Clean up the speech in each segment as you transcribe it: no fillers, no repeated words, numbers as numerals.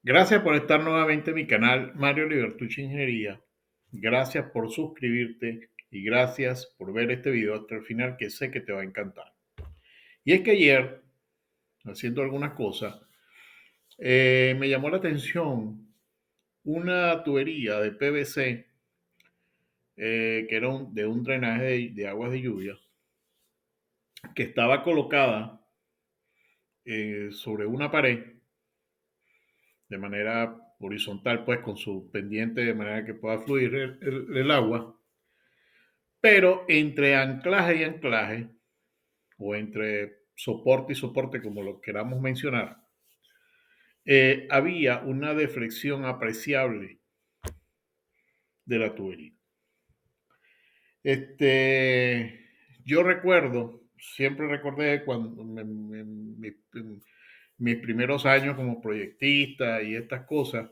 Gracias por estar nuevamente en mi canal Mario Libertucci Ingeniería. Gracias por suscribirte y gracias por ver este video hasta el final que sé que te va a encantar. Y es que ayer, haciendo algunas cosas, me llamó la atención una tubería de PVC que era de un drenaje de aguas de lluvia que estaba colocada sobre una pared de manera horizontal, pues con su pendiente de manera que pueda fluir el agua. Pero entre anclaje y anclaje, o entre soporte y soporte, como lo queramos mencionar, había una deflexión apreciable de la tubería. Yo recuerdo, siempre recordé cuando mis primeros años como proyectista y estas cosas,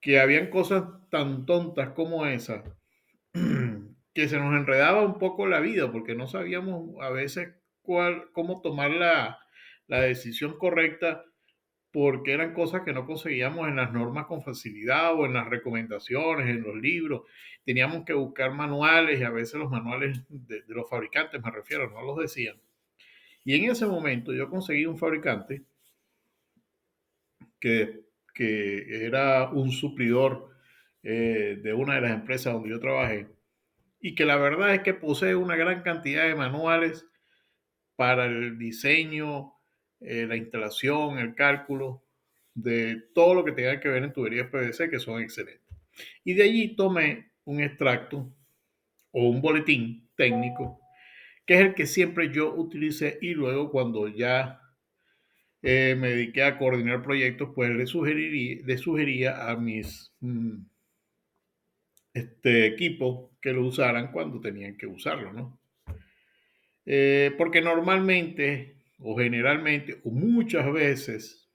que habían cosas tan tontas como esas, que se nos enredaba un poco la vida porque no sabíamos a veces cómo tomar la decisión correcta porque eran cosas que no conseguíamos en las normas con facilidad o en las recomendaciones, en los libros. Teníamos que buscar manuales y a veces los manuales de los fabricantes, me refiero, no los decían. Y en ese momento yo conseguí un fabricante que era un suplidor de una de las empresas donde yo trabajé y que la verdad es que posee una gran cantidad de manuales para el diseño, la instalación, el cálculo de todo lo que tenga que ver en tuberías PVC, que son excelentes. Y de allí tomé un extracto o un boletín técnico, que es el que siempre yo utilicé y luego cuando ya me dediqué a coordinar proyectos, pues le sugería a mis equipos que lo usaran cuando tenían que usarlo, ¿no? Porque normalmente o generalmente o muchas veces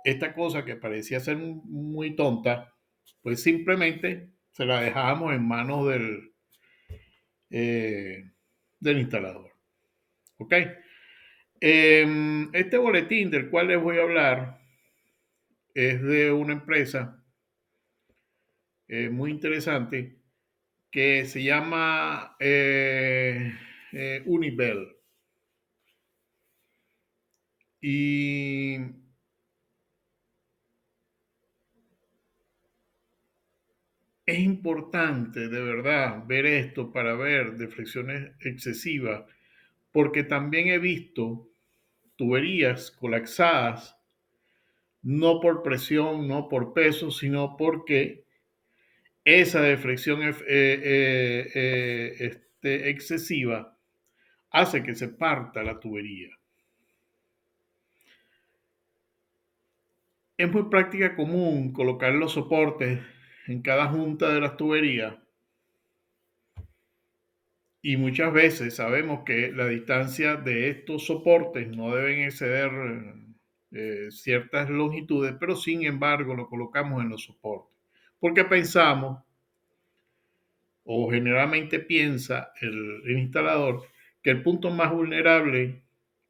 esta cosa que parecía ser muy tonta, pues simplemente se la dejábamos en manos eh, del instalador. ¿Ok? Este boletín del cual les voy a hablar es de una empresa muy interesante que se llama Univel. Y es importante de verdad ver esto para ver deflexiones excesivas, porque también he visto tuberías colapsadas, no por presión, no por peso, sino porque esa deflexión excesiva hace que se parta la tubería. Es muy práctica común colocar los soportes en cada junta de las tuberías y muchas veces sabemos que la distancia de estos soportes no deben exceder ciertas longitudes, pero sin embargo lo colocamos en los soportes. Porque pensamos, o generalmente piensa el instalador, que el punto más vulnerable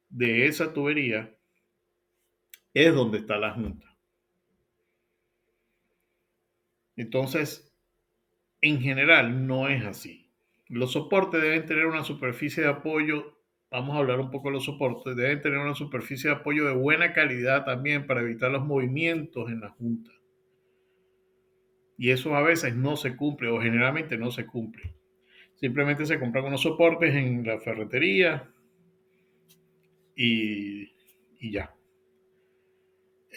de esa tubería es donde está la junta. Entonces, en general no es así. Los soportes deben tener una superficie de apoyo, vamos a hablar un poco de los soportes, deben tener una superficie de apoyo de buena calidad también para evitar los movimientos en la junta. Y eso a veces no se cumple o generalmente no se cumple. Simplemente se compran unos soportes en la ferretería y, y ya.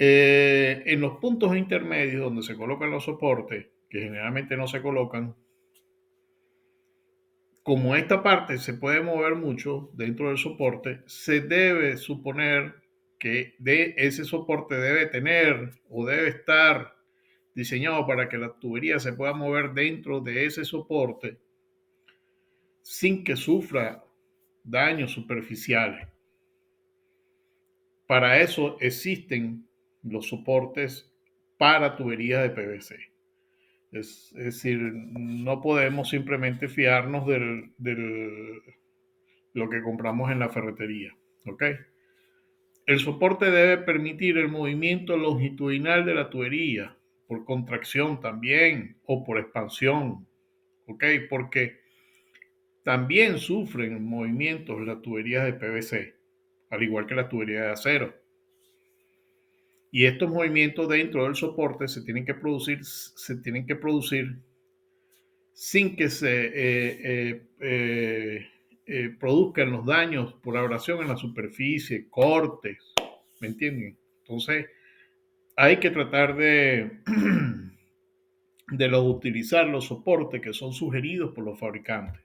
En los puntos intermedios donde se colocan los soportes, que generalmente no se colocan, como esta parte se puede mover mucho dentro del soporte, se debe suponer que ese soporte debe tener o debe estar diseñado para que la tubería se pueda mover dentro de ese soporte sin que sufra daños superficiales. Para eso existen los soportes para tuberías de PVC. Es decir, no podemos simplemente fiarnos lo que compramos en la ferretería. ¿Ok? El soporte debe permitir el movimiento longitudinal de la tubería, por contracción también o por expansión, ¿ok? Porque también sufren movimientos las tuberías de PVC, al igual que las tuberías de acero. Y estos movimientos dentro del soporte se tienen que producir sin que se produzcan los daños por abrasión en la superficie, cortes, ¿me entienden? Entonces, hay que tratar de utilizar los soportes que son sugeridos por los fabricantes.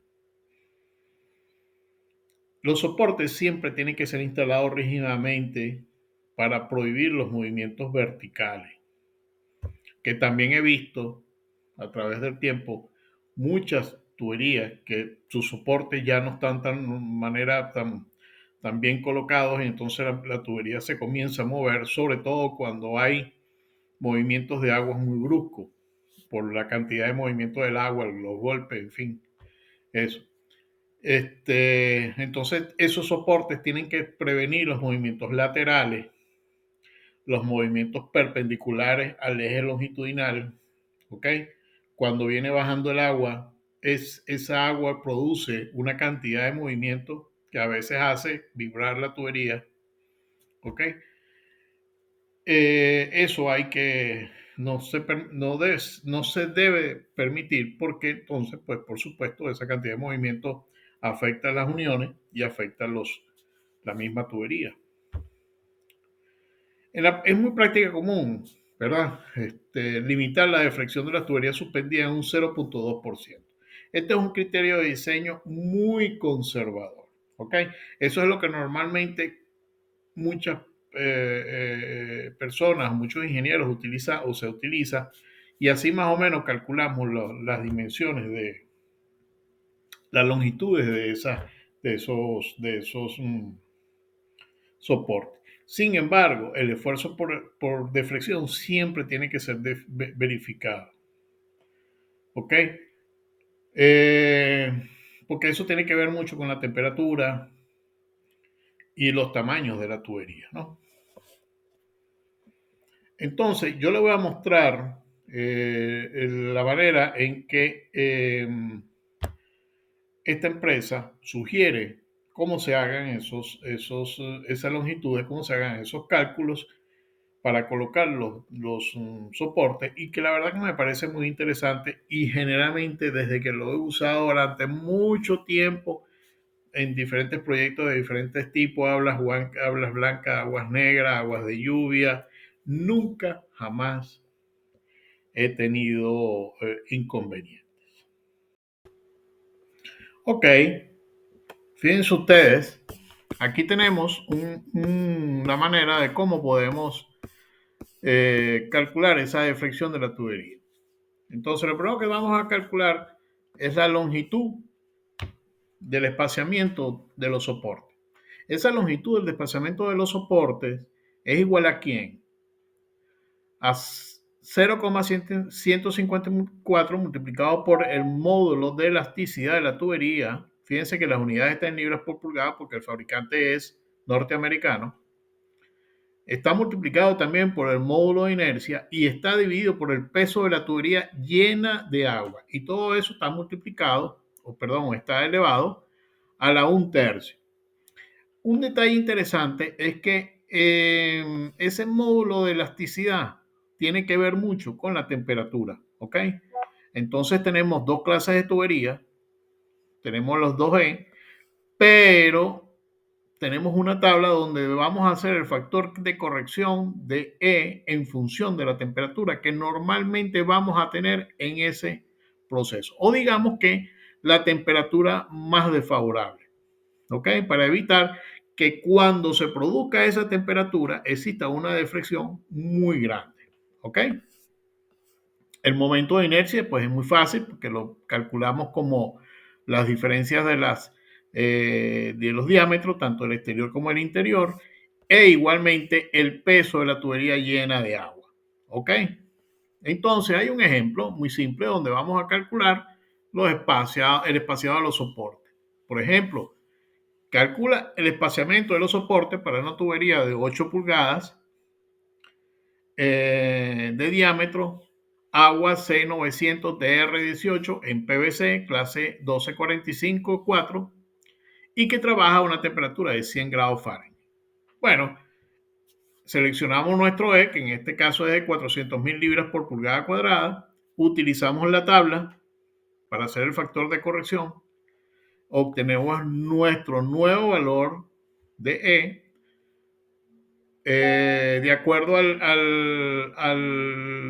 Los soportes siempre tienen que ser instalados rígidamente para prohibir los movimientos verticales, que también he visto a través del tiempo muchas tuberías que sus soportes ya no están tan bien colocados, y entonces la tubería se comienza a mover, sobre todo cuando hay movimientos de aguas muy bruscos, por la cantidad de movimiento del agua, los golpes, en fin, eso. Entonces, esos soportes tienen que prevenir los movimientos laterales, los movimientos perpendiculares al eje longitudinal, ¿ok? Cuando viene bajando el agua, esa agua produce una cantidad de movimiento que a veces hace vibrar la tubería, ¿ok? Eso hay que, no se debe permitir, porque entonces, pues por supuesto, esa cantidad de movimiento afecta a las uniones y afecta la misma tubería. Es muy práctica común, ¿verdad? Limitar la deflexión de las tuberías suspendidas en un 0,2%. Este es un criterio de diseño muy conservador, ¿ok? Eso es lo que normalmente muchas personas, muchos ingenieros utilizan o se utiliza, y así más o menos calculamos las dimensiones de las longitudes de esos soportes. Sin embargo, el esfuerzo por deflexión siempre tiene que ser verificado. ¿Ok? Eh, Porque eso tiene que ver mucho con la temperatura y los tamaños de la tubería, ¿no? Entonces, yo le voy a mostrar la manera en que esta empresa sugiere cómo se hagan esas longitudes, cómo se hagan esos cálculos para colocar los soportes, y que la verdad que me parece muy interesante, y generalmente desde que lo he usado durante mucho tiempo en diferentes proyectos de diferentes tipos, aguas blancas, aguas negras, aguas de lluvia, nunca jamás he tenido inconvenientes. Ok, fíjense ustedes, aquí tenemos una manera de cómo podemos calcular esa deflexión de la tubería. Entonces, lo primero que vamos a calcular es la longitud del espaciamiento de los soportes. Esa longitud del desplazamiento de los soportes es igual a ¿quién? A 0,154 multiplicado por el módulo de elasticidad de la tubería. Fíjense que las unidades están en libras por pulgada porque el fabricante es norteamericano. Está multiplicado también por el módulo de inercia y está dividido por el peso de la tubería llena de agua. Y todo eso está multiplicado, está elevado a la 1/3. Un detalle interesante es que ese módulo de elasticidad tiene que ver mucho con la temperatura, ¿ok? Entonces tenemos dos clases de tubería, tenemos los 2E, pero tenemos una tabla donde vamos a hacer el factor de corrección de E en función de la temperatura que normalmente vamos a tener en ese proceso. O digamos que la temperatura más desfavorable, ¿ok? Para evitar que cuando se produzca esa temperatura exista una deflexión muy grande, ¿ok? El momento de inercia, pues es muy fácil porque lo calculamos como las diferencias de los diámetros, tanto el exterior como el interior, e igualmente el peso de la tubería llena de agua. ¿Ok? Entonces hay un ejemplo muy simple donde vamos a calcular el espaciado de los soportes. Por ejemplo, calcula el espaciamiento de los soportes para una tubería de 8 pulgadas de diámetro, agua C900 DR18 en PVC, clase 1245-4, y que trabaja a una temperatura de 100 grados Fahrenheit. Bueno, seleccionamos nuestro E, que en este caso es de 400.000 libras por pulgada cuadrada, utilizamos la tabla para hacer el factor de corrección, obtenemos nuestro nuevo valor de de acuerdo al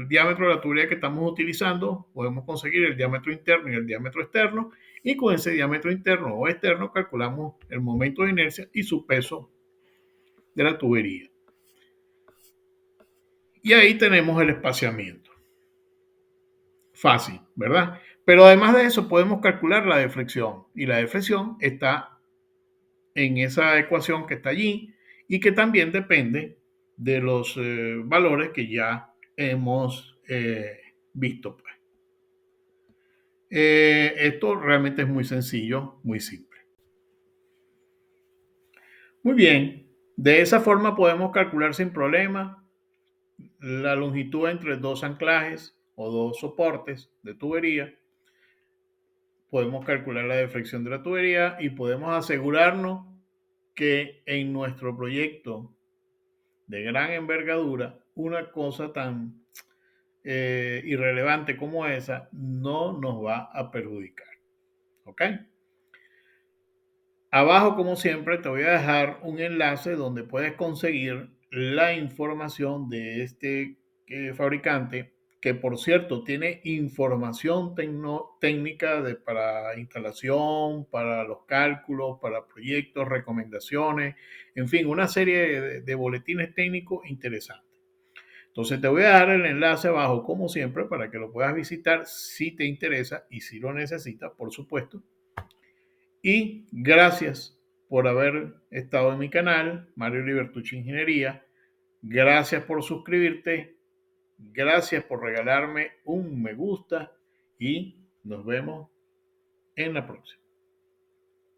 diámetro de la tubería que estamos utilizando, podemos conseguir el diámetro interno y el diámetro externo, y con ese diámetro interno o externo calculamos el momento de inercia y su peso de la tubería. Y ahí tenemos el espaciamiento. Fácil, ¿verdad? Pero además de eso podemos calcular la deflexión, y la deflexión está en esa ecuación que está allí y que también depende de los valores que ya hemos visto. Pues. Esto realmente es muy sencillo, muy simple. Muy bien, de esa forma podemos calcular sin problema la longitud entre dos anclajes o dos soportes de tubería. Podemos calcular la deflexión de la tubería y podemos asegurarnos que en nuestro proyecto de gran envergadura, una cosa tan irrelevante como esa no nos va a perjudicar. ¿Ok? Abajo, como siempre, te voy a dejar un enlace donde puedes conseguir la información de este fabricante, que por cierto tiene información técnica para instalación, para los cálculos, para proyectos, recomendaciones, en fin, una serie de boletines técnicos interesantes. Entonces te voy a dar el enlace abajo, como siempre, para que lo puedas visitar si te interesa y si lo necesitas, por supuesto. Y gracias por haber estado en mi canal, Mario Libertucci Ingeniería. Gracias por suscribirte. Gracias por regalarme un me gusta y nos vemos en la próxima.